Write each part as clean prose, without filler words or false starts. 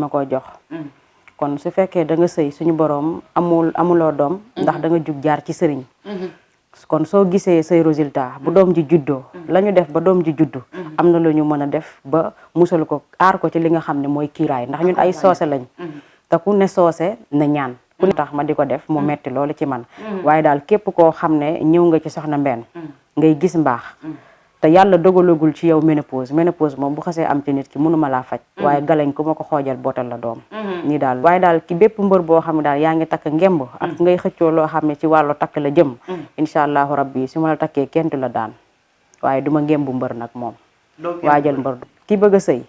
ma koo jox kon su fekkee da nga sëy suñu boroom amuloo doom ndax da nga jug jaar ci sëriñ kon soo gisee say résultat bu doom ji juddoo la ñu def ba doom ji juddu am na lu ñu mën a def ba musal ko aar ko ci li nga xam ne mooy kiiraay ndax ñun ay soose lañ te ku ne soose na ñaan ku ne tax ma di ko def mu metti loolu ci man waaye daal képp koo xam ne ñëw nga ci soxna Mbène ngay gis mbaax te yàlla dogalagul ci yow ménopause moom bu xasee am ci nit ki mënuma laa faj waaye galañ ku ma ko xoojal bootal la doom nii daal waaye daal ki bépp mbër boo xam ne daal yaa ngi takk ngemb ak ngay xëccoo loo xam ne ci wàllu takk la jëm incha allahu rabbi su ma la takkee kenn du la daan waaye duma ngembu mbër nag moom waajal mbër ki bëgg a sëy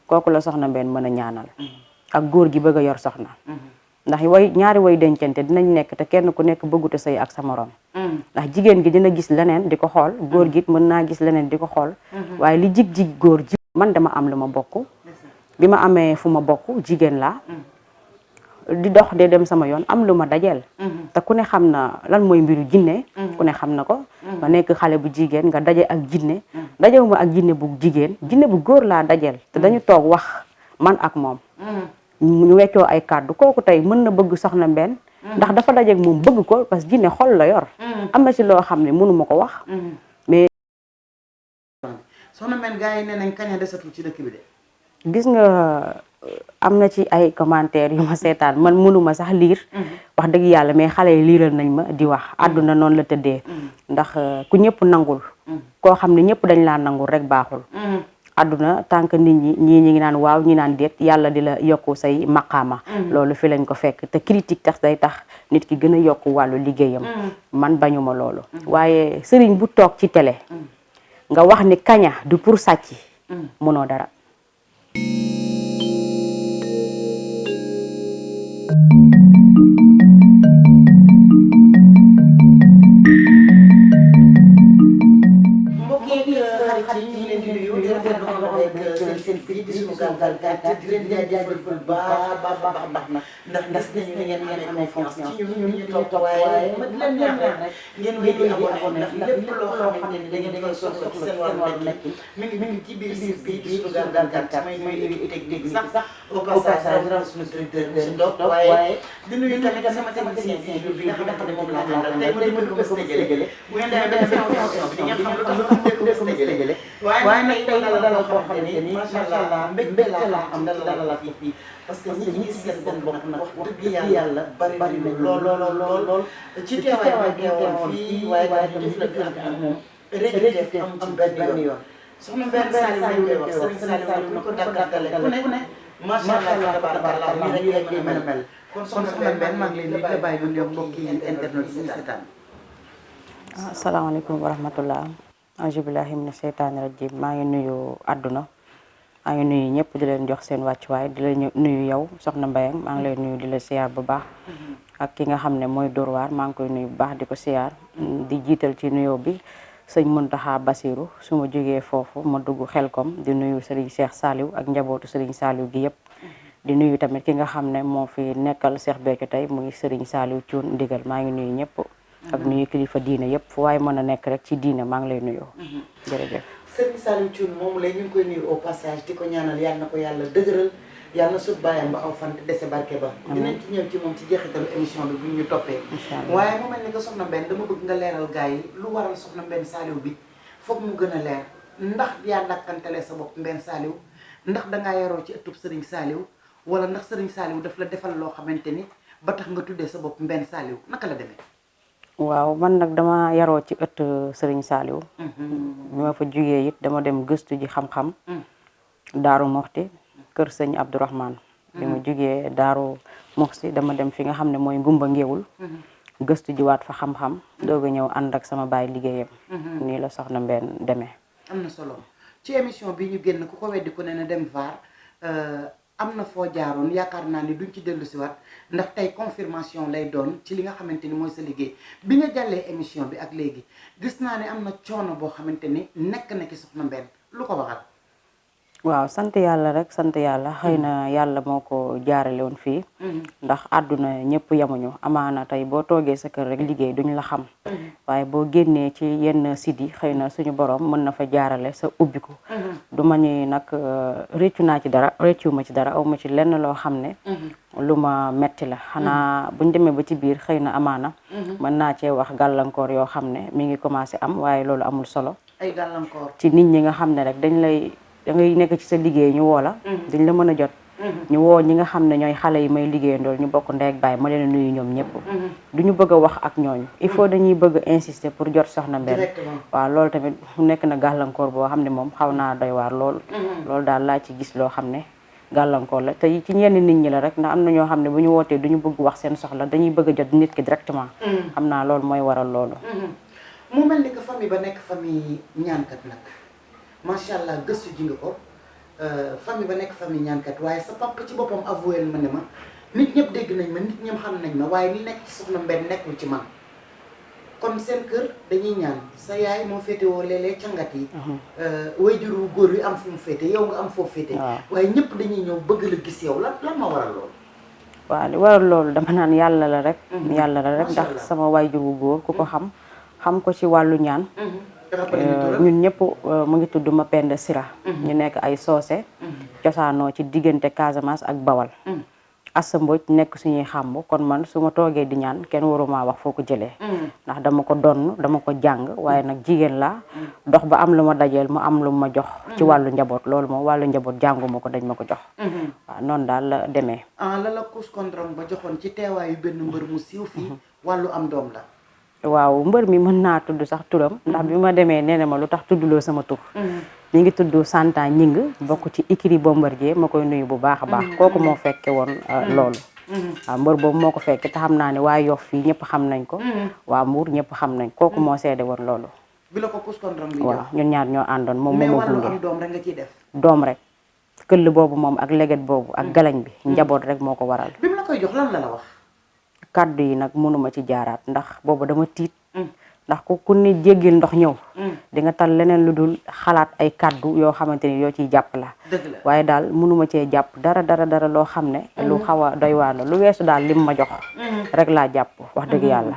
kooku la soxna Mbène mën a ñaanal ak góor gi bëgg a yor soxna ndax ñaari way dencante dinañ nekk te kenn ku nekk bëggut a sëy ak sa morom ndax jigéen gi dina gis leneen di ko xool góor gi it mën naa gis leneen di ko xool waaye li jig góor ji man dama am lu ma bokk bi ma amee fu ma bokk jigéen laa di dox de dem sama yoon am lu ma dajeel te ku ne xam na lan mooy mbiru jinne ku ne xam na ko nga nekk xale bu jigéen nga daje ak jinne dajewuma ak jinne bu jigéen jinne bu góor laa dajeel te dañu toog wax man ak moom ñu weccoo ay kàddu kooku tey mën na bëgg soxna Mbène ndax dafa dajeeg moom bëgg ko parce que jinne xol la yor am na ci loo xam ne mënuma ko wax mais soxna Mbène gars yi nee nañ kaña desatul ci dëkk bi de gis nga am na ci ay commentaires yu ma seetaan man mënuma sax liir wax dëgg yàlla mais xale yi liiral nañ ma di wax àdduna noonu la tëddee ndax ku ñëpp nangul koo xam ne ñëpp dañ laa nangul rek baaxul àdduna tant que nit ñi ngi naan waaw ñi naan déet yàlla di la yokku say maqaama loolu fi lañ ko fekk te critique tax day tax nit ki gën a yokku wàllu liggéeyam man bañuma loolu waaye sëriñ bu toog ci télé nga wax ni kaña du pour sàcc mënoo dara seen fii di suñu Galgal Gàtt di leen jaajëfal bu baax a baax nag ndax gis nañu ngeen amee confiance ci ñun ñu topp waaye ma di leen ñaan rek ngeen wéy di abonné ndax lépp loo xamante ni da ngeen koy soxla ci seen wàllu nekk mi ngi ci biir site bi di suñu Galgal Gàtt may nuyu technique sax au passage ram suñu directeur si ndox waaye di nuyu tamit sama technicien bi nga xamante ne moom laa àndal tey ma déglu ko Sénégalais bu ngeen demee ba defee confiance bi di ngeen xam lu tax ma déglu ko Sénégalais waaye nag tey dalal boo xamante ni macha allah mbégte laa am dalal fii parce que ñi gis seen bopp nag wax dëgg yàlla bari nañu lool ci teewaay bi teewoon fii waaye tamit jëflante ak moom rek am ci benn yoon soxna Mbène Saliou lay wax Serigne Saliou na ko dàggatale ku ne macha allah tabarakallah nii rek lay mel kon soxna Mbène maa ngi leen di bàyyi ñu ñoom mbokki internet yi ñu seetaan asalaamaaleykum wa rahmatullah ajubillahi mina sheytaani rajim maa ngi nuyu àdduna maa ngi nuyu ñëpp di leen jox seen wàccuwaay di la nuyu yow soxna Mbayang maa ngi lay nuyu di la siyaar bu baax ak ki nga xam ne mooy Dóor waar maa ngi koy nuyu bu baax di ko siyaar di jiital ci nuyoo bi sëñ Muntaxa Basiru su ma jógee foofu ma dugg Xelkom di nuyu Serigne Cheikh Saliou ak njabootu Serigne Saliou gi yëpp di nuyu tamit ki nga xam ne moo fi nekkal Cheikh Béthio tey muy Serigne Saliou Thioune ndigal maa ngi nuyu ñëpp ak nuyu kilifa diine yëpp fu waaye mën a nekk rek ci diine maa ngi lay nuyoo jërëjëf Serigne Saliou Thioune moom lay ñu ngi koy nuyu au passage di ko ñaanal yàlla na ko yàlla dëgëral yàlla na sut bàyyam ba aw fan te dese barke ba dinañ ci ñëw ci moom ci jeexitalu émission bi bu ñu toppee waaye mu mel ni nga soxna Mbène dama bëgg nga leeral gars yi lu waral soxna Mbène Saliou bi foog mu gën a leer ndax yaa dàkkantele sa bopp Mbène Saliou ndax dangaa yaroo ci ëttub Serigne Saliou wala ndax Serigne Saliou daf la defal loo xamante ni ba tax nga tuddee sa bopp Mbène Saliou naka la demee waaw man nag dama yaroo ci ëtt Serigne Saliou bi ma fa jugee it dama dem gëstu ji xam-xam Daaru Moxti kër sëñ Abdourahmane bi ma jugee Daaru Moxti dama dem fi nga xam ne mooy Ngumba Ngéwul gëstu ji waat fa xam-xam doog a ñëw ànd ak sama baay liggéeyam nii la soxna Mbène demee am na solo ci émission bi ñu génn ku ko weddi ku ne na dem VAR am na foo jaaroon yaakaar naa ni duñ ci dellu si waat ndax tey confirmation lay doon ci li nga xamante ni mooy sa liggéey bi nga jàllee émission bi ak léegi gis naa ne am na coono boo xamante ni nekk na ci soxna Mbène lu ko waxal waaw sant yàlla rek sant yàlla xëy na yàlla moo ko jaarale woon fii ndax àdduna ñëpp yemuñu amaana tey boo toogee sa kër rek liggéey duñ la xam waaye boo génnee ci yenn site yi xëy na suñu borom mën na fa jaarale sa ubbiku du ma ni nag réccu naa ci dara réccu ma ci dara aw ma ci lenn loo xam ne lu ma metti la xanaa buñ demee ba ci biir xëy na amaana mën naa cee wax gàllankoor yoo xam ne mi ngi commencé am waaye loolu amul solo ay gàllankoor ci nit ñi nga xam ne rek da ngay nekk ci sa liggéey ñu woo la dañ la mën a jot ñu woo ñi nga xam ne ñooy xale yi may liggéeyandool ñu bokk ndey ak baay ma leen nuyu ñoom ñëpp du ñu bëgg a wax ak ñooñu il faut dañuy bëgg a insister pour jot Soxna Mbène waaw loolu tamit mu nekk na gàllankoor boo xam ne moom xaw naa doy waar lool loolu daal laa ci gis loo xam ne gàllankoor la te ci yenn nit ñi la rek ndax am na ñoo xam ne bu ñu wootee du ñu bëgg wax seen soxla dañuy bëgg a jot nit ki directement xam naa loolu mooy waral loolu mu mel ni que famille ba nekk famille ñaankat nag macha allah gëstu ji nga ko famille ba nekk famille ñaankat waaye sa papa ci boppam avoué ma ne ma nit ñëpp dégg nañ ma nit ñëpp xam nañ ma waaye li nekk ci Soxna Mbène nekkul ci man kon seen kër dañuy ñaan sa yaay moo féetewoo léeg-léeg cangat yi waajur wu góor wi am fu mu féete yow nga am foofu féete waaye ñëpp dañuy ñëw bëgg la gis yow lan ma waral loolu waaw li waral loolu dama naan yàlla la rek ndax sama waajur wu góor ku ko xam ko ci wàllu ñaan ñun ñëpp mu ngi tudd Mapenda Sira ñu nekk ay soose cosaanoo ci diggante Casamance ak Bawal Assa Mbodj nekk suñuy xàmb kon man su ma toogee di ñaan kenn waruma wax foo ko jëlee ndax dama ko donn dama ko jàng waaye nag jigéen laa dox ba am lu ma dajeel mu am lu ma jox ci wàllu njaboot loolu moom wàllu njaboot jànguma ko dañ ma ko jox waaw noonu daal la demee la Kuus Kondrong ba joxoon ci teewaayu benn mbër mu siiw fii wàllu am doom la waaw mbër mi mën naa tudd sax turam ndax bi ma demee nee na ma lu tax tuddloo sama tur ñu ngi tudd Santa Ñing bokk ci écurie Bombardier ma koy nuyu bu baax a baax kooku moo fekke woon loolu waaw mbër boobu moo ko fekke te xam naa ne waa Yoff fii ñëpp xam nañ ko waa Mbuur ñëpp xam nañ kooku moo seede woon loolu bi la ko Kuus Kondrong bi waaw ñun ñaar ñoo àndoon moom mais moo wàllu gunge am doom rek nga ciy def doom rek këll boobu moom ak leget boobu ak galañ bi njaboot rek moo ko waral bi mu la koy jox lan la wax kàddu yi nag mënuma ci jaaraat ndax boobu dama tiit ndax ku ni jéggil ndox ñëw di nga tal leneen lu dul xalaat ay kàddu yoo xamante ni yoo ciy jàpp la waaye daal mënuma cee jàpp dara loo xam ne lu xaw a doy waar la lu weesu daal lim ma jox rek laa jàpp wax dëgg yàlla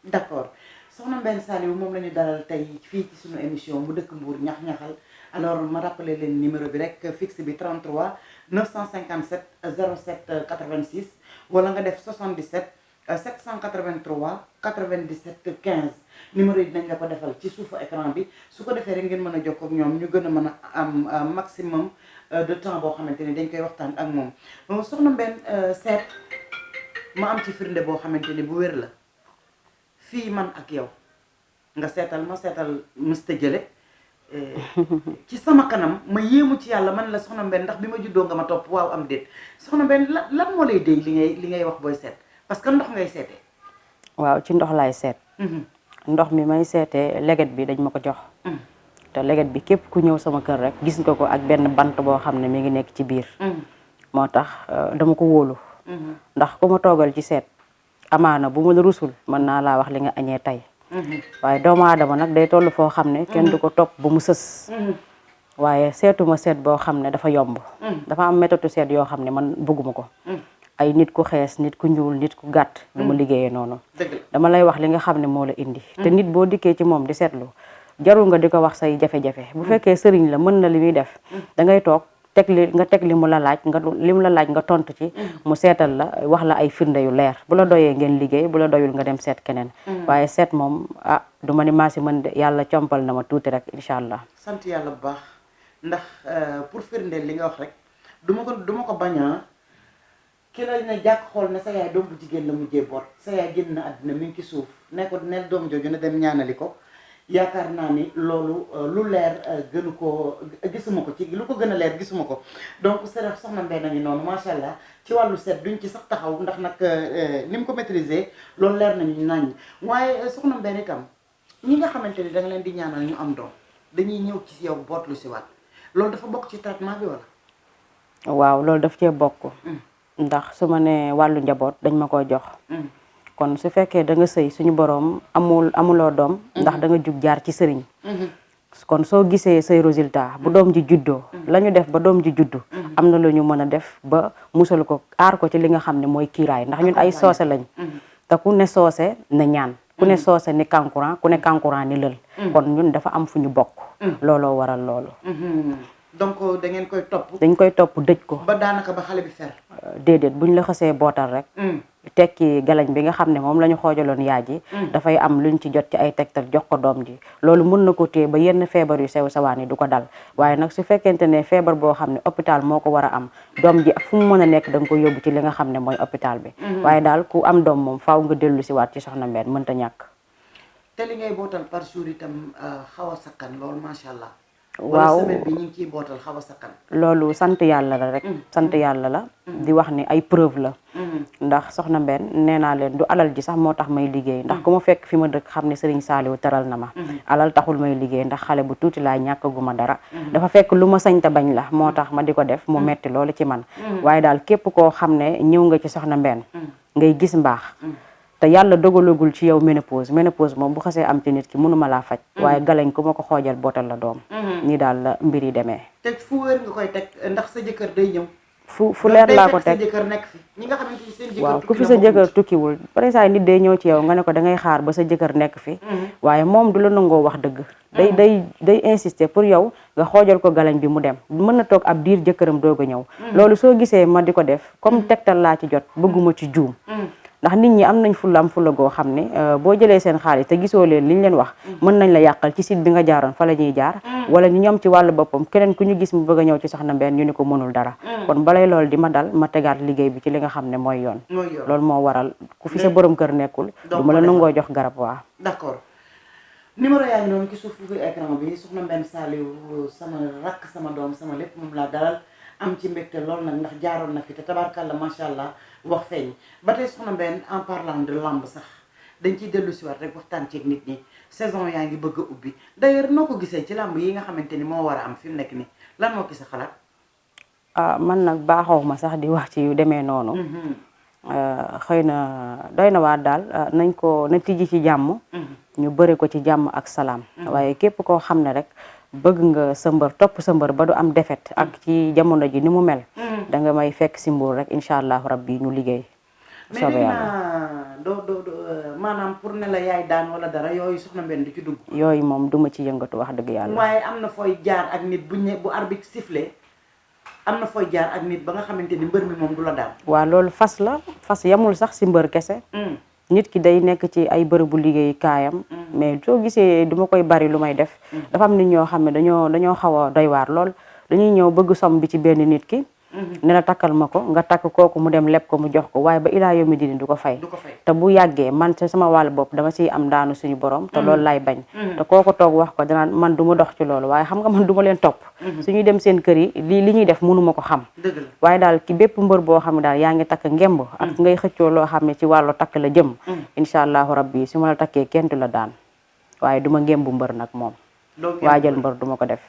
d'accord Soxna Mbène Saliou moom la ñu dalal tey fii ci suñu émission bu dëkk Mbour ñax-ñaxal alors ma rappelé leen numéro bi rek fixe bi 33 957 07 86 wala nga def 77 783 97 15 numéro yi dinañ la ko defal ci suufu écran bi su ko defee rek ngeen mën a jokkoo ak ñoom ñu gën a mën a am maximum de temps boo xamante ni dañ koy waxtaan ak moom Soxna Mbène seet ma am ci firnde boo xamante ni bu wér la fii man ak yow nga seetal mësta jële ci sama kanam ma yéemu ci yàlla man la Soxna Mbène ndax bi ma juddoo nga ma topp waaw am déet Soxna Mbène lan moo lay déy li ngay wax booy seet parce que ndox ngay seetee waaw ci ndox laay seet ndox mi may seetee leget bi dañ ma ko jox te leget bi képp ku ñëw sama kër rek gis nga ko ak benn bant boo xam ne mi ngi nekk ci biir moo tax dama ko wóolu ndax ku ma toogal ci seet amaana bu ma la rusul mën naa laa wax li nga añee tey waaye doomu aadama nag day toll foo xam ne kenn du ko topp ba mu sës waaye seetuma seet boo xam ne dafa yomb dafa am méthode seet yoo xam ne man bëgguma ko ay nit ku xees nit ku ñuul nit ku gàtt du ma liggéeyee noonu dama lay wax li nga xam ne moo la indi te nit boo dikkee ci moom di seetlu jarul nga di ko wax say jafe-jafe bu fekkee sëriñ la mën na li muy def da ngay toog teg li mu la laaj nga tontu ci mu seetal la wax la ay firnde yu leer bu la doyee ngeen liggéey bu la doyul nga dem seet keneen waaye seet moom du ma ni maa si mën de yàlla compal na ma tuuti rek incha allah sant yàlla bu baax ndax pour firndeel li nga wax rek du ma ko bañaa ki la ne jàkk xool ne sa yaay doom bu jigéen la mujjee boot sa yaay génn na àddina mi ngi ci suuf ne ko nel doom jooju na dem ñaanali ko yaakaar naa ni loolu lu leer gënu ko gisuma ko ci lu ko gën a leer gisuma ko donc Serap Soxna Mbène a ngi noonu macha allah ci wàllu seet duñ ci sax taxaw ndax nag ni mu ko maîtriser loolu leer nañu nañ waaye Soxna Mbène itam ñi nga xamante ni da nga leen di ñaanal ñu am doom dañuy ñëw ci yow boot lu si waat loolu dafa bokk ci traitement bi wala waaw loolu daf cee bokk ndax su ma nee wàllu njaboot dañ ma koy jox kon su fekkee da nga sëy suñu boroom amuloo doom ndax da nga jug jaar ci sëriñ kon soo gisee say résultat bu doom ji juddoo la ñu def ba doom ji juddu am na lu ñu mën a def ba musal ko aar ko ci li nga xam ne mooy kiiraay ndax ñun ay soose lañ te ku ne soose ne ñaan ku ne soose ni kankurang ku ne kankurang ni lël kon ñun dafa am fu ñu bokk looloo waral loolu donc da ngeen koy topp dañ koy topp dëj ko ba daanaka ba xale bi fer déedéet buñ la xasee bootal rek tekki galañ bi nga xam ne moom la ñu xoojaloon yaay ji dafay am luñ ci jot ci ay tegtal jox ko doom ji loolu mun na ko téye ba yenn feebar yu sew sawaan yi du ko dal waaye nag su fekkente ne feebar boo xam ne hôpital moo ko war a am doom ji fu mu mën a nekk da nga ko yóbbu ci li nga xam ne mooy hôpital bi waaye daal ku am doom moom faaw nga dellu si waat ci Soxna Mbène mënta ñàkk te li ngay bootal par jour itam xaw a sakkan loolu macha allah waaw semaine bi ñu ngi ciy bootal xaw a sakkan loolu sant yàlla la rek sant yàlla la di wax ni ay preuve la ndax Soxna Mbène nee naa leen du alal ji sax moo tax may liggéey ndax ku ma fekk fi ma dëkk xam ne Serigne Saliou teral na ma alal taxul may liggéey ndax xale bu tuuti laa ñàkkaguma dara dafa fekk lu ma sañ ta bañ la moo tax ma di ko def mu metti loolu ci man waaye daal képp koo xam ne ñëw nga ci Soxna Mbène ngay gis mbaax te yàlla dogalagul ci yow ménopause moom bu xasee am ci nit ki mënuma laa faj waaye galañ ku ma ko xoojal bootal la doom nii daal la mbir yi demee te fu wér nga koy teg ndax sa jëkkër day ñëw fu leer laa ko teg sa jëkkër nekk fi ñi nga xamante ni seen jëkkër waaw ku fi sa jëkkër tukkiwul par exemple nit day ñëw ci yow nga ne ko da ngay xaar ba sa jëkkër nekk fi waaye moom du la nangoo wax dëgg day insister pour yow nga xoojal ko galañ bi mu dem mën na toog ab diir jëkkëram doog a ñëw loolu soo gisee ma di ko def comme tegtal laa ci jot bëgguma ci juum ndax nit ñi am nañ fulla goo xam ne boo jëlee seen xaalis te gisoo leen liñ leen wax mën nañ la yàqal ci site bi nga jaaroon fa la ñuy jaar wala ñu ñoom ci wàllu boppam keneen ku ñu gis mu bëgg a ñëw ci Soxna Mbène ñu ni ko mënul dara kon balay loolu di ma dal ma tegaat liggéey bi ci li nga xam ne mooy yoon loolu moo waral ku fi sa borom kër nekkul du ma la nangoo jox garab waa d'accord numéro yaa ngi noonu ci suuf fi écran bi Soxna Mbène Saliou sama rakk sama doom sama lépp moom laa dalal am ci mbégte lool nag ndax jaaroon na fi te tabarkalla macha allah wax feeñ ba tey Soxna Mbène en parlant de lamb sax dañ ciy dellu si waat rek waxtaan ceeg nit ñi saison yaa ngi bëgg a ubbi d'ailleurs noo ko gisee ci lamb yi nga xamante ni moo war a am fi mu nekk nii lan moo gis a xalaat man nag baaxoo ma sax di wax ci yu demee noonu xëy na doy na waar daal nañ ko na tijji ci jàmm ñu bëri ko ci jàmm ak salaam waaye képp koo xam ne rek bëgg nga sa mbër topp sa mbër ba du am défaite ak ci jamono ji ni mu mel da nga may fekk si Mbour rek incha allahu rabbi ñu liggéey soobee yàlla doo maanaam pour ne la yaay daan wala dara yooyu Soxna Mbène du ci dugg yooyu moom duma ci yëngatu wax dëgg yàlla waaye am na fooy jaar ak nit bu arbitre sifflé am na fooy jaar ak nit ba nga xamante ni mbër mi moom du la daan waaw loolu fas la fas yamul sax si mbër kese nit ki day nekk ci ay bërëbu liggéey kaayam mais soo gisee duma koy bari lu may def dafa am nit ñoo xam ne dañoo xaw a doy waar lool dañuy ñëw bëgg som bi ci benn nit ki ne la takkal ma ko nga takk kooku mu dem leb ko mu jox ko waaye ba ilaa yomi dini du ko fay te bu yàggee man te sama wàllu bopp dama ciy am daanu suñu borom te loolu lay bañ te kooku toog wax ko danaan man du ma dox ci loolu waaye xam nga man du ma leen topp suñuy dem seen kër yi li ñuy def mënuma ko xam waaye daal ki bépp mbër boo xam ne daal yaa ngi takk ngemb ak ngay xëccoo loo xam ne ci wàllu takk la jëm incha allahu rabbi su ma la takkee kenn du la daan waaye du ma ngembu mbër nag moom waajal mbër du ma ko def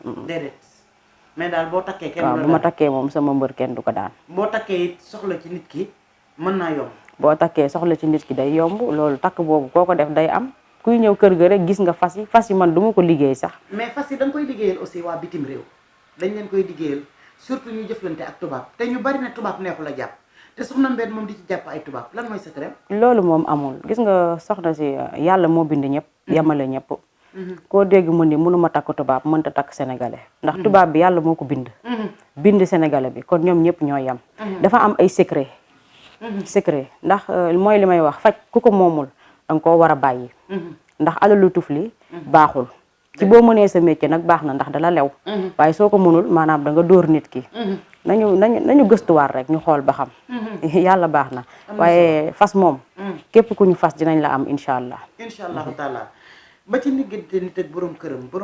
mais daal boo takkee kenn waaw bu ma takkee moom sama mbër kenn du ko daan boo takkee it soxla ci nit ki mën naa yomb boo takkee soxla ci nit ki day yomb loolu takk boobu koo ko def day am kuy ñëw kër ga rek gis nga fas yi man du ma ko liggéey sax mais fas yi da nga koy liggéeyal aussi waa bitim réew dañ leen koy liggéeyal surtout ñu jëflante ak tubaab te ñu bari na tubaab neexu la jàpp te Soxna Mbène moom di ci jàpp ay tubaab lan mooy secret loolu moom amul gis nga soxna si yàlla moo bind ñëpp yemale ñëpp koo dégg mu ni mënuma takk tubaab mënta takk sénégalais ndax tubaab bi yàlla moo ko bind bind sénégalais bi kon ñoom ñëpp ñoo yem dafa am ay secret ndax mooy li may wax faj ku ko moomul danga koo war a bàyyi ndax alalu tufli baaxul ci boo mënee sa métier nag baax na ndax dala lew waaye soo ko mënul maanaam da nga dóor nit ki nañu gëstuwaat rek ñu xool ba xam yàlla baax na waaye fas moom képp ku ñu fas dinañ la am incha allah taala ba ci diggante nit ak borom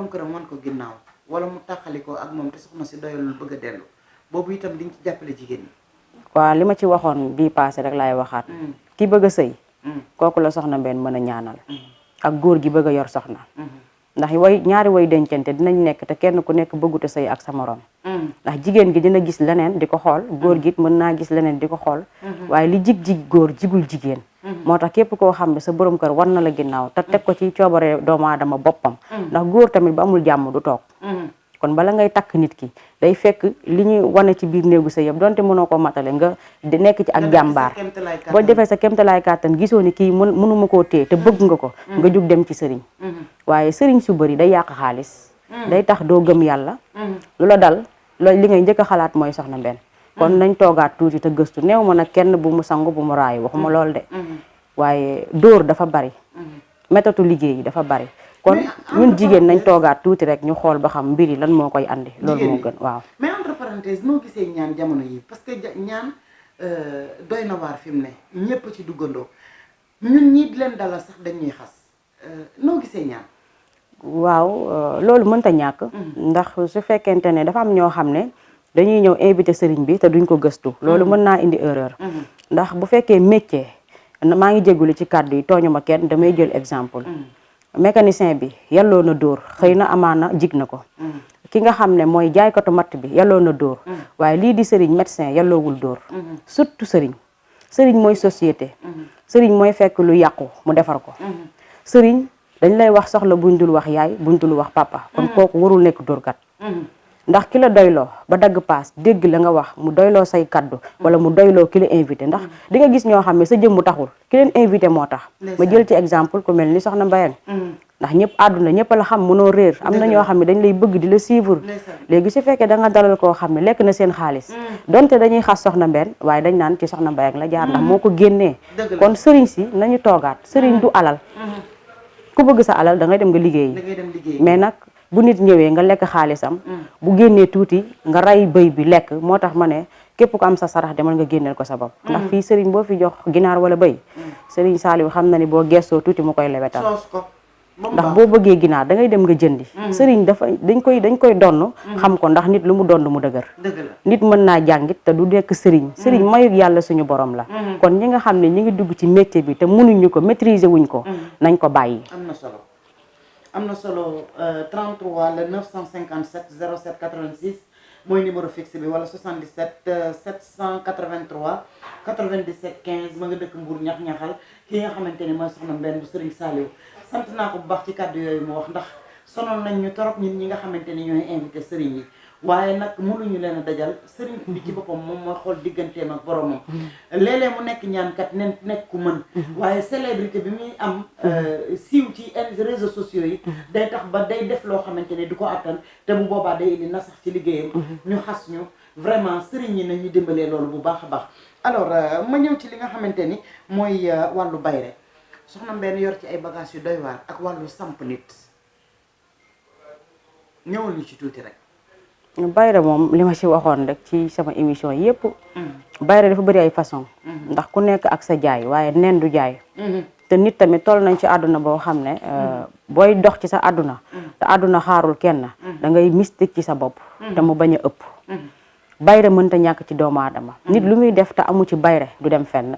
këram wan ko ginnaaw wala mu tàqali ko ak moom te soxna si doyalul bëgg a dellu boobu itam di nga ci jàppale jigéen ñi waaw li ma ci waxoon bii passé rek laay waxaat ki bëgg a sëy kooku la Soxna Mbène mën a ñaanal ak góor gi bëgg a yor soxna ndax ñaari way dencante dinañ nekk te kenn ku nekk bëggut a sëy ak sa morom ndax jigéen gi dina gis leneen di ko xool góor gi it mën naa gis leneen di ko xool waaye li jig góor jigul jigéen moo tax képp koo xam ne sa borom kër war na la ginnaaw te teg ko ci coobare doomu aadama boppam ndax góor tamit bu amul jàmm du toog kon bala ngay takk nit ki day fekk li ñuy wane ci biir néegu sa yëpp donte mënoo ko matale nga di nekk ci ak jàmbaar boo defee sa kéemtalaay kàttan gisoo ni kii mënuma koo téye te bëgg nga ko nga jug dem ci sëriñ waaye sëriñ su bëri day yàq xaalis day tax doo gëm yàlla lu la dal loolu li ngay njëkk a xalaat mooy Soxna Mbène kon nañ toogaat tuuti te gëstu néew ma nag kenn bu mu sangu bu mu raayu waxuma lool de waaye dóor dafa bari méthode liggéey yi dafa bari kon ñun jigéen nañ toogaat tuuti rek ñu xool ba xam mbir yi lan moo koy andi loolu moo gën waaw mais entre parenthèse noo gisee ñaan jamono yi parce que ñaan doy na waar fi mu ne ñëpp ci duggandoo ñun ñii di leen dalal sax dañuy xas noo gisee ñaan waaw loolu mënta ñàkk ndax su fekkente ne dafa am ñoo xam ne dañuy ñëw invité sëriñ bi te duñ ko gëstu loolu mën naa indi erreur ndax bu fekkee métier maa ngi jéggulu ci kàddu yi tooñu ma kenn damay jël exemple mécanicien bi yalloo na dóor xëy na amaana jig na ko ki nga xam ne mooy jaaykatu matt bi yalloo na dóor waaye lii di sëriñ médecin yalloowul dóor surtout sëriñ mooy société sëriñ mooy fekk lu yàqu mu defar ko sëriñ dañ lay wax soxla buñ dul wax yaay buñ dul wax papa kon kooku warul nekk dóorkat ndax ki la doyloo ba dagg paas dégg la nga wax mu doyloo say kaddu wala mu doyloo ki la invité ndax di nga gis ñoo xam ne sa jëmmu taxul ki leen invité moo tax ma jël ci exemple ku mel ni Soxna Mbayang ndax ñëpp àdduna ñëpp la xam mënoo réer am na ñoo xam ne dañ lay bëgg di la suivre léegi su fekkee da nga dalal koo xam ne lekk na seen xaalis donte dañuy xas Soxna Mbène waaye dañ naan ci Soxna Mbayang la jaar ndax moo ko génnee kon sëriñ si nañu toogaat sëriñ du alal ku bëgg sa alal da ngay dem nga liggéeyi mais nag bu nit ñëwee nga lekk xaalisam bu génnee tuuti nga rey bëy bi lekk moo tax ma ne képp ku am sa sarax demal nga génneel ko sa bopp ndax fii sëriñ boo fi jox ginaar wala bëy sëriñ Saliou xam na ni boo gestoo tuuti mu koy lewetal ndax boo bëggee ginaar da ngay dem nga jëndi sëriñ dañ koy donn xam ko ndax nit lu mu donn mu dëgër nit mën naa jàngit te du nekk sëriñ mayug yàlla suñu borom la kon ñi nga xam ne ñi ngi dugg ci métier bi te mënuñu ko maîtriser wuñ ko nañ ko bàyyi am na solo 33 le 957 07 86 mooy numéro fixe bi wala 77 783 97 15 ma nga dëkk Mbour ñax-ñaxal ki nga xamante ni mooy Soxna Mbène bu Serigne Saliou sant naa ko bu baax ci kàddu yooyu mu wax ndax sonal nañ ñu torop ñun ñi nga xamante ni ñooy invité Serigne yi waaye nag mënuñu leen a dajal Serigne bi ci boppam moom mooy xool digganteem ak boromam léeg-léeg mu nekk ñaankat nekk ku mën waaye célébrité bi muy am siiw ci réseaux sociaux yi day tax ba day def loo xamante ne du ko attan te bu boobaa day indi na sax ci liggéeyam ñu xas ñu vraiment Serigne yi nañu dimbalee loolu bu baax a baax alors ma ñëw ci li nga xamante ni mooy wàllu bayre Soxna Mbène yor ci ay bagages yu doy waar ak wàllu samp nit ñëwal ñu ci tuuti rek bayre moom li ma ci waxoon rek ci sama émission yépp bayre dafa bëri ay façon ndax ku nekk ak sa jaay waaye nen du jaay te nit tamit toll nañ ci àdduna boo xam ne booy dox ci sa àdduna te àdduna xaarul kenn da ngay mystique ci sa bopp te mu bañ a ëpp bayre mënta ñàkk ci doomu aadama nit lu muy def te amu ci bayre du dem fenn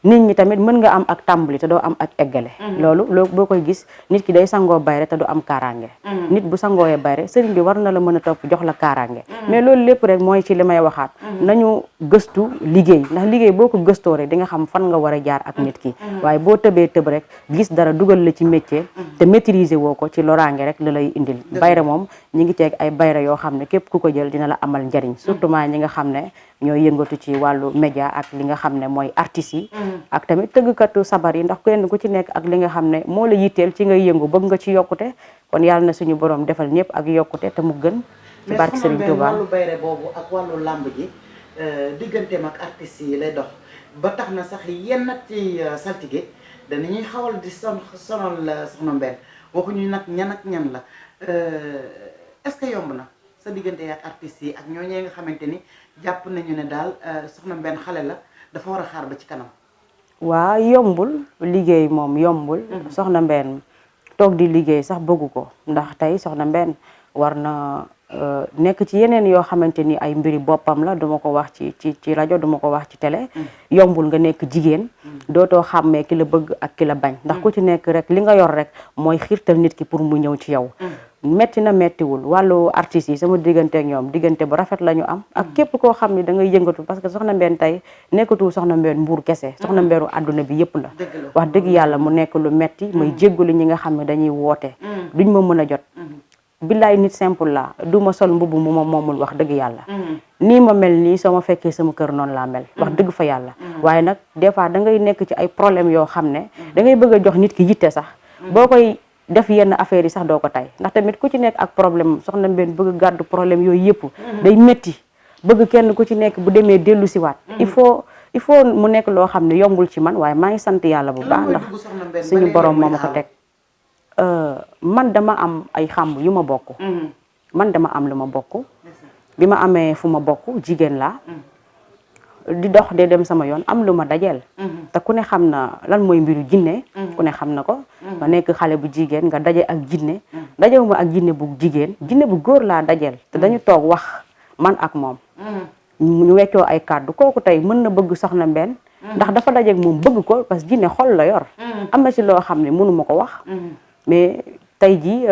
nit ñi tamit mën nga am ak tàmbali te doo am ak eggale loolu boo koy gis nit ki day sangoo bayre te du am kaaraange nit bu sangooyee bayre sëriñ bi war na la mën a topp jox la kaaraange mais loolu lépp rek mooy ci li may waxaat nañu gëstu liggéey ndax liggéey boo ko gëstoo rek di nga xam fan nga war a jaar ak nit ki waaye boo tëbee tëb rek gis dara dugal la ci métier te maîtriser woo ko ci loraange rek la lay indil bayre moom ñi ngi teeg ay bayre yoo xam ne képp ku ko jël dina la amal njariñ surtout maa ñi nga xam ne ñooy yëngatu ci wàllu média ak li nga xam ne mooy artistes yi ak tamit tëggkatu sabar yi ndax kenn ku ci nekk ak li nga xam ne moo la yitteel ci ngay yëngu bëgg nga ci yokkute kon yàlla na suñu borom defal ñëpp ak yokkute te mu gën ci barke Serigne Touba wàllu bayre boobu ak wàllu làmb ji digganteem ak artistes yi lay dox ba tax na sax yenn ci saltige danañuy xawal di sonal Soxna Mbène waxuñu nag ñan ak ñan la est-ce que yomb na sa diggante ak artistes yi ak ñooñee nga xamante ni jàpp nañu ne daal Soxna Mbène xale la dafa war a xaar ba ci kanam waa yombul liggéey moom yombul Soxna Mbène toog di liggéey sax bëggu ko ndax tey Soxna Mbène war na nekk ci yeneen yoo xamante ni ay mbiri boppam la duma ko wax ci rajo duma ko wax ci télé yombul nga nekk jigéen dootoo xàmmee ki la bëgg ak ki la bañ ndax ku ci nekk rek li nga yor rek mooy xiirtal nit ki pour mu ñëw ci yow metti na mettiwul wàllu artistes yi sama diggante ak ñoom diggante bu rafet la ñu am ak képp koo xam ne da ngay yëngatu parce que Soxna Mbène tey nekkatul Soxna Mbène Mbour kese Soxna Mbène àdduna bi yëpp la wax dëgg yàlla mu nekk lu metti may jéggalu ñi nga xam ne dañuy woote duñ ma mën a jot billaay nit simple la du ma sol mbubb mu ma moomul wax dëgg yàlla nii ma mel nii soo ma fekkee sama kër noonu laa mel wax dëgg fa yàlla waaye nag des fois da ngay nekk ci ay problème yoo xam ne da ngay bëgg a jox nit ki yitte sax boo koy def yenn affaires yi sax doo ko tay ndax tamit ku ci nekk ak problème Soxna Mbène bëgg gàddu problème yooyu yëpp day métti bëgg kenn ku ci nekk bu demee dellu siwaat il faut mu nekk loo xam ne yombul ci man waaye maa ngi sant yàlla bu baax ndax suñu borom moo ma ko teg man dama am ay xamb yu ma bokk man dama am lu ma bokk bi ma amee fu ma bokk jigéen laa di dox de dem sama yoon am lu ma dajeel te ku ne xam na lan mooy mbiru jinne ku ne xam na ko nga nekk xale bu jigéen nga daje ak jinne dajewuma ak jinne bu jigéen jinne bu góor laa dajeel te dañu toog wax man ak moom ñu weccoo ay kàddu kooku tey mën na bëgg Soxna Mbène ndax dafa dajeeg moom bëgg ko parce que jinne xol la yor am na ci loo xam ne mënuma ko wax mais tey jii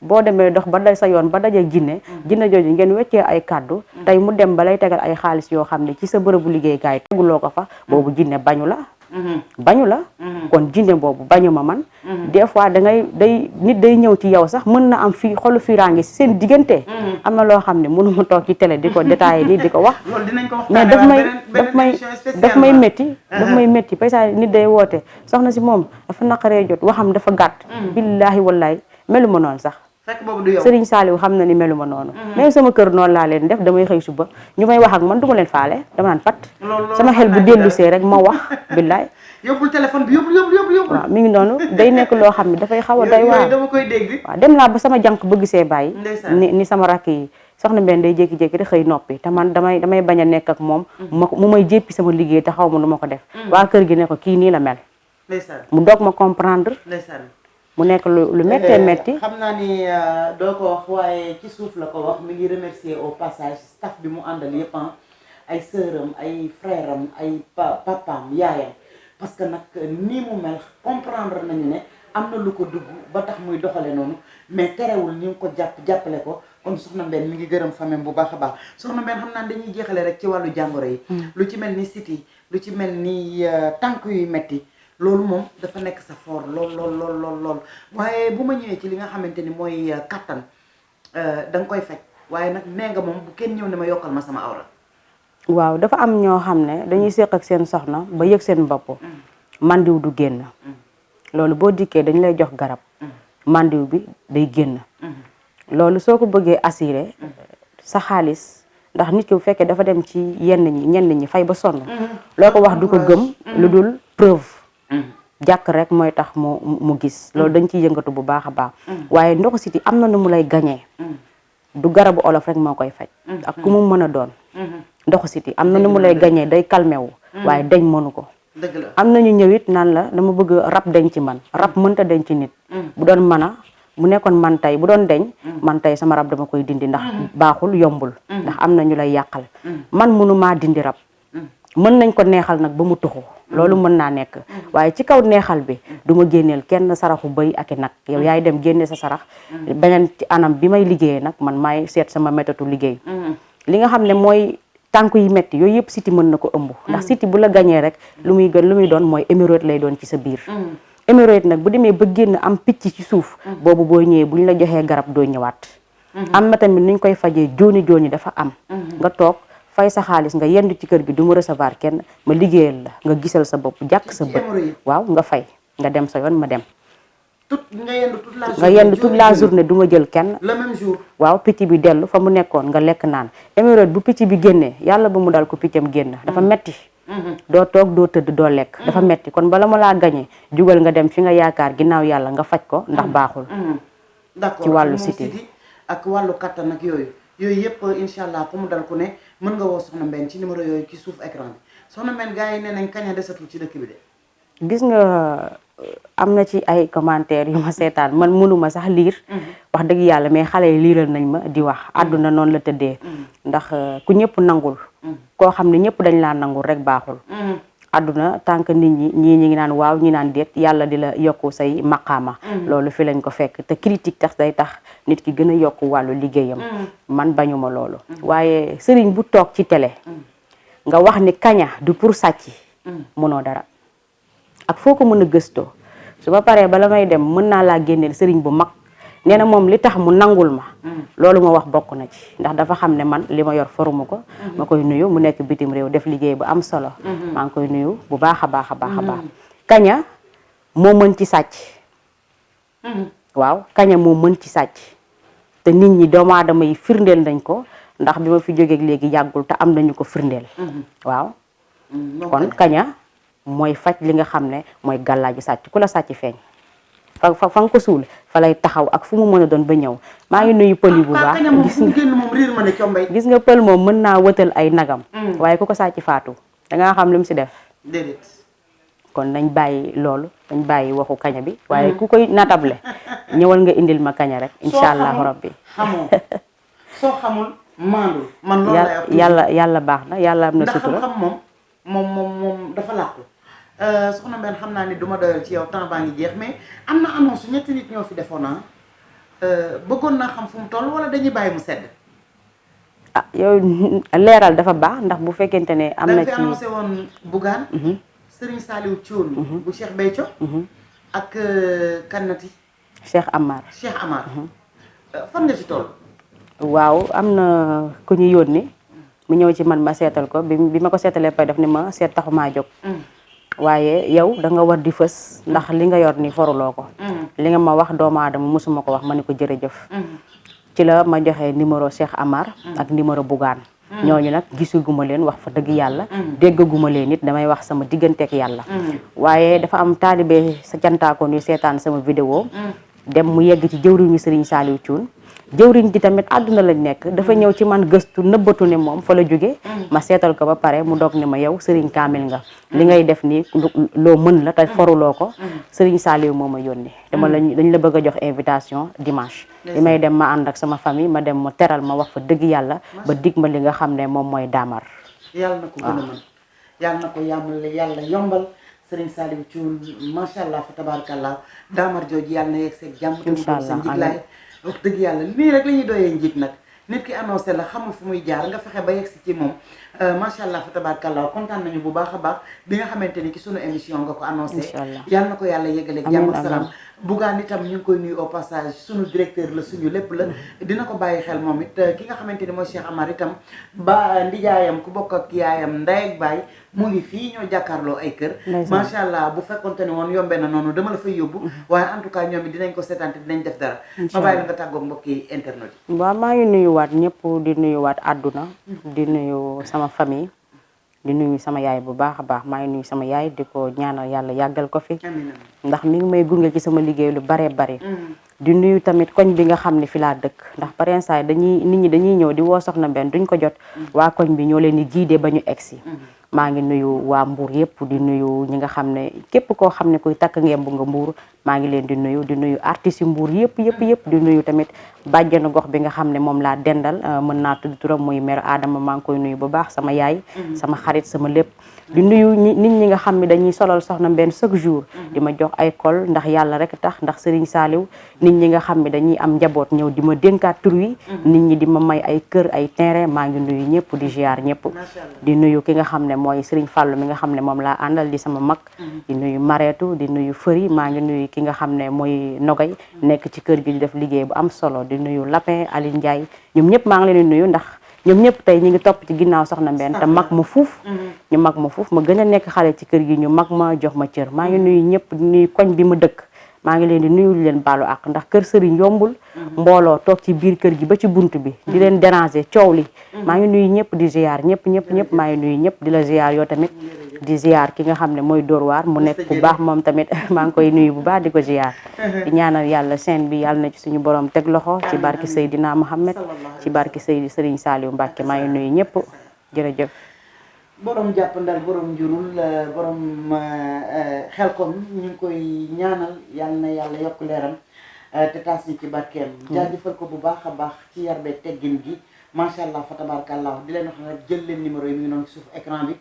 boo demee dox ba day sa yoon ba dajeeg jinne jooju ngeen weccee ay kàddu tey mu dem ba lay tegal ay xaalis yoo xam ne ci sa bërëbu liggéeykaay teguloo ko fa boobu jinne bañu la kon jinne boobu bañu ma man des fois nit day ñëw ci yow sax mën na am fii xolu fiiraange si seen diggante am na loo xam ne mënuma toog ci télé di ko détaillé nii di ko wax mais daf may métti parce que nit day woote soxna si moom dafa naqaree jot waxam dafa gàtt billaahi wallaahi melu ma noonu sax fekk boobu du yow Serigne Saliou xam na ni melu ma noonu même sama kër noonu laa leen def damay xëy suba ñu may wax ak man du ma leen faale dama naan pat sama xel bu dellusee rek ma wax billaay yóbbul téléphone bi yóbbul waaw mi ngi noonu day nekk loo xam ne dafay xaw a doy waar dama koy dégg waaw dem naa ba sama jànq bëgg see bàyyi ni sama rakk yi Soxna Mbène day jékki-jékki rek xëy noppi te man damay bañ a nekk ak moom mu may jéppi sama liggéey te xaw ma nu ma ko def waa kër gi ne ko kii nii la mel mu doog ma comprendre mu nekk lu méttee métti xam naa ni doo ko wax waaye ci suuf la ko wax mi ngi remercier au passage staff bi mu àndal yëpp ay sœuram ay frère am ay papaam yaayam parce que nag nii mu mel comprendre nañu ne am na lu ko dugg ba tax muy doxale noonu mais terewul ni nga ko jàppale ko kon Soxna Mbène mi ngi gërëm famille bu baax a baax Soxna Mbène xam naa dañuy jeexale rek ci wàllu jàngoro yi lu ci mel ni siti lu ci mel ni tànk yuy metti loolu moom dafa nekk sa fort lool waaye bu ma ñëwee ci li nga xamante ni mooy kattan da nga koy faj waaye nag nee nga moom bu kenn ñëw ne ma yokkal ma sama awra waaw dafa am ñoo xam ne dañuy séq ak seen soxna ba yëg seen bopp mandiw du génn loolu boo dikkee dañ lay jox garab mandiw bi day génn loolu soo ko bëggee assuré sa xaalis ndax nit ki bu fekkee dafa dem ci ñenn ñi fay ba sonn loo ko wax du ko gëm lu dul preuve jàkk rek mooy tax mu gis loolu dañ ciy yëngatu bu baax a baax waaye ndoxu siti am na nu mu lay gañee du garabu olof rek moo koy faj ak ku mu mën a doon ndoxu siti am na nu mu lay gañee day calmé wu waaye dañ mënu ko am nañu ñëwit naan la dama bëgg rab dañ ci man rab mënta dañ ci nit bu doon mën a bu nekkoon man tey bu doon deñ man tey sama rab dama koy dindi ndax baaxul yombul ndax am na ñu lay yàqal man mënumaa dindi rab mën nañ ko neexal nag ba mu tuxu loolu mën naa nekk waaye ci kaw neexal bi du ma génneel kenn saraxu bëy ak i nag yow yaay dem génne sa sarax beneen ci anam bi may liggéeyee nag man maay seet sama méthode liggéey li nga xam ne mooy tànk yi metti yooyu yëpp siti mën na ko ëmb ndax siti bu la gañee rek lu muy doon mooy hémorroïde lay doon ci sa biir hémorroïde nag bu demee ba génn am picc ci suuf boobu boo ñëwee bu ñu la joxee garab doo ñëwaat am na tamit nuñ koy fajee jooni dafa am nga toog fay sa xaalis nga yendu ci kër gi du ma recevoir kenn ma liggéeyal la nga gisal sa bopp jàkk sa bët waaw nga fay nga dem sa yoon ma dem nga yendu toute la journée du ma jël kenn le même jour waaw picc bi dellu fa mu nekkoon nga lekk naan hémorroïde bu picc bi génnee yàlla ba mu dal ko piccam génn dafa metti doo toog doo tëdd doo lekk dafa metti kon bala ma laa gañee jugal nga dem fi nga yaakaar ginnaaw yàlla nga faj ko ndax baaxul d'accord ci wàllu siti ak wàllu kattan ak yooyu yëpp incha allah ku mu dal ku ne mën nga woo Soxna Mbène ci numéro yooyu ci suuf écran bi Soxna Mbène gars yi nee nañ kañ a desatul ci dëkk bi de gis nga am na ci ay commentaires yu ma seetaan man mënuma sax liir wax dëgg yàlla mais xale yi liiral nañ ma di wax àdduna noonu la tëddee ndax ku ñëpp nangul koo xam ne ñëpp dañ laa nangul rek baaxul àdduna tant que nit ñi ngi naan waaw ñi naan déet yàlla di la yokku say maqaama loolu fi lañ ko fekk te critique tax day tax nit ki gën a yokku wàllu liggéeyam man bañuma loolu waaye sëriñ bu toog ci télé nga wax ni kaña du pour sàcc mënoo dara ak foo ko mën a gëstoo su ba paree bala may dem mën naa laa génneel sëriñ bu mag nee na moom li tax mu nangul ma loolu ma wax bokk na ci ndax dafa xam ne man li ma yor foruma ko ma koy nuyu mu nekk bitim réew def liggéey bu am solo maa ngi koy nuyu bu baax a baax a baax a baax kaña moo mën ci sàcc waaw kaña moo mën ci sàcc te nit ñi doomu aadama yi firndeel nañ ko ndax bi ma fi jógeeg léegi yàggul te am nañu ko firndeel waaw kon kaña mooy faj li nga xam ne mooy gàllaaju sàcc ku la sàcc feeñ fa nga ko suul fa lay taxaw ak fu mu mën a doon ba ñëw maa ngi nuyu pël yi bu baax gis nga pël moom mën naa wëtal ay nagam waaye ku ko sàcc faatu dangaa xam lu mu si def kon nañ bàyyi loolu nañ bàyyi waxu kaña bi waaye ku koy natable ñëwal nga indil ma kaña rek incha allahu rabbi soo xamul maandul man loolu lay yàlla baax na yàlla am na sutura ndax xam moom dafa làqu soxna Mbène xam naa ni duma doyal ci yow temps baa ngi jeex mais am na annonce ñetti nit ñoo fi defoon bëggoon naa xam fu mu toll wala dañuy bàyyi mu sedd ah yow leeral dafa baax ndax bu fekkente ne am na ci dañ fi annoncé woon Bougane Serigne Saliou Thioune bu Cheikh Béthio ak kannati Cheikh Amar fan nga ci toll waaw am na ku ñu yónni mu ñëw ci man ma seetal ko bi ma ko seetalee pay def ni ma seet taxumaa jóg waaye yow da nga war di fës ndax li nga yor ni foruloo ko li nga ma wax doomu aadama mosuma ko wax ma ni ko jërëjëf ci la ma joxe numéro Cheikh Amar ak numéro Bougane ñooñu nag gisuguma leen wax fa dëgg yàlla déggaguma leen nit damay wax sama digganteek yàlla waaye dafa am taalibe sa cantaakoon yu seetaan sama vidéo dem mu yegg ci jëwriñu Serigne Saliou Thioune jëwriñ ji tamit àdduna lañ nekk dafa ñëw ci man gëstu nëbbatu ne moom fa la jóge ma seetal ko ba pare mu doog ne ma yow Serigne Kamil nga li ngay def nii loo mën la te foruloo ko Serigne Saliou moo ma yónni dañ la bëgg a jox invitation dimanche li may dem ma ànd ak sama famille ma dem ma teral ma wax fa dëgg yàlla ba dig ma li nga xam ne moom mooy daamar yàlla na ko gën a mën yàlla na ko yàlla yombal Serigne Saliou Thioune macha allah fa tabarakallah daamar jooju yàlla na yegg seeg jàmm incha allah njiglaay wax dëgg yàlla lii rek la ñuy doyee njiit nag nit ki annoncé la xamul fu muy jaar nga fexe ba yegsi ci moom macha allah fa tabarakallah kontaan nañu bu baax a baax bi nga xamante ni ci sunu émission nga ko annoncé yàlla na ko yàlla yegaleeg jàmm ak salaam Bougane itam ñu ngi koy nuyu au passage sunu directeur la suñu lépp la dina ko bàyyi xel moom it ki nga xamante ni mooy Cheikh Amar itam ba ndijaayam ku bokk ak yaayam ndey ak baay mu ngi fii ñoo jàkkaarloo ay kër macha allah bu fekkonte ni woon yombee na noonu dama la fay yóbbu waaye en tout cas ñoom it dinañ ko seetaante dinañ def dara ma bàyyi la nga tàggoog mbokki internet yi waaw maa ngi nuyuwaat ñëpp di nuyuwaat àdduna di nuyu sama famille di nuyu sama yaay bu baax a baax maa ngi nuyu sama yaay di ko ñaanal yàlla yàggal ko fi ndax mi ngi may gunge ci sama liggéey lu bare bare di nuyu tamit koñ bi nga xam ne fi laa dëkk ndax parents nit ñi dañuy ñëw di woo Soxna Mbène duñ ko jot waa koñ bi ñoo leen di guider ba ñu egsi maa ngi nuyu waa Mbour yëpp di nuyu ñi nga xam ne képp koo xam ne kuy takk ngemb nga Mbour maa ngi leen di nuyu artistes yu Mbour yëpp di nuyu tamit bàjjanu gox bi nga xam ne moom laa dendal mën naa tudd turam muy mère Adama maa ngi koy nuyu bu baax sama yaay sama xarit sama lépp di nuyu nit ñi nga xam ne dañuy solal Soxna Mbène chaque jour di ma jox ay col ndax yàlla rek tax ndax Serigne Saliou nit ñi nga xam ne dañuy am njaboot ñëw di ma dénkaat tur wi nit ñi di ma may ay kër ay terrain maa ngi nuyu ñëpp di ziar ñëpp di nuyu ki nga xam ne mooy Serigne Fallou mi nga xam ne moom laa àndal di sama mag di nuyu Mareetu di nuyu Fëri maa ngi nuyu ki nga xam ne mooy Nogay nekk ci kër gi di def liggéey bu am solo di nuyu Lapin Aline Ndiaye ñoom ñëpp maa ngi leen di nuyu ndax ñoom ñëpp tey ñi ngi topp ci ginnaaw Soxna Mbène te mag ma fuuf ñu mag ma fuuf ma gën a nekk xale ci kër gi ñu mag ma jox ma cër maa ngi nuyu ñëpp di nuyu koñ bi ma dëkk maa ngi leen di nuyu di leen baalu ak ndax kër sëriñ yombul mbooloo toog ci biir kër gi ba ci bunt bi di leen déranger coow li maa ngi nuyu ñëpp di ziar ñëpp maa ngi nuyu ñëpp di la ziar yoo tamit di ziar ki nga xam ne mooy Dóor waar mu nekk bu baax moom tamit maa ngi koy nuyu bu baax di ko ziar di ñaanal yàlla scène bi yàlla na ci suñu borom teg loxo ci barki Seydina Mohamed ci barki Serigne Saliou Mbacke maa ngi nuyu ñëpp jërëjëf borom jàppandal borom njurul borom xelkom ñu ngi koy ñaanal yal na yàlla yokk leeram te taas ñu ci barkeem jaajëfal ko bu baax a baax ci yar beeg teggin gi macha allah fa tabarakallah di leen wax nag jël leen numéro yi mi ngi noonu ci suuf écran bi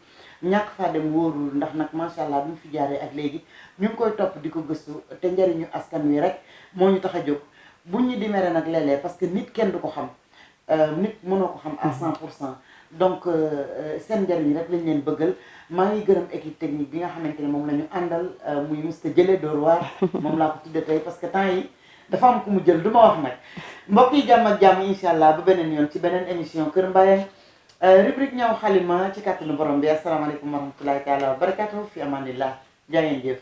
ñàkk faa dem wóorul ndax nag macha allah bi mu fi jaaree ak léegi ñu ngi koy topp di ko gëstu te njëriñu askan wi rek moo ñu tax a jóg buñ ñu di mere nag léeg-léeg parce que nit kenn du ko xam nit mënoo ko xam à 100%. donc seen njëriñ rek lañ leen bëggal maa ngi gërëm équipe technique bi nga xamante ne moom la ñu àndal muy Mr Jële Dóor waar moom laa ko tudde tey parce que temps yi dafa am ku mu jël du ma wax nag mbokk yi jàmm ak jàmm incha allah ba beneen yoon ci beneen émission Kër Mbayang rubrique ñaw xalima ci kàttanu borom bi asalaamaaleykum wa rahmatulahi taala wa barakatuh fi amanillah jaa ngeen jëf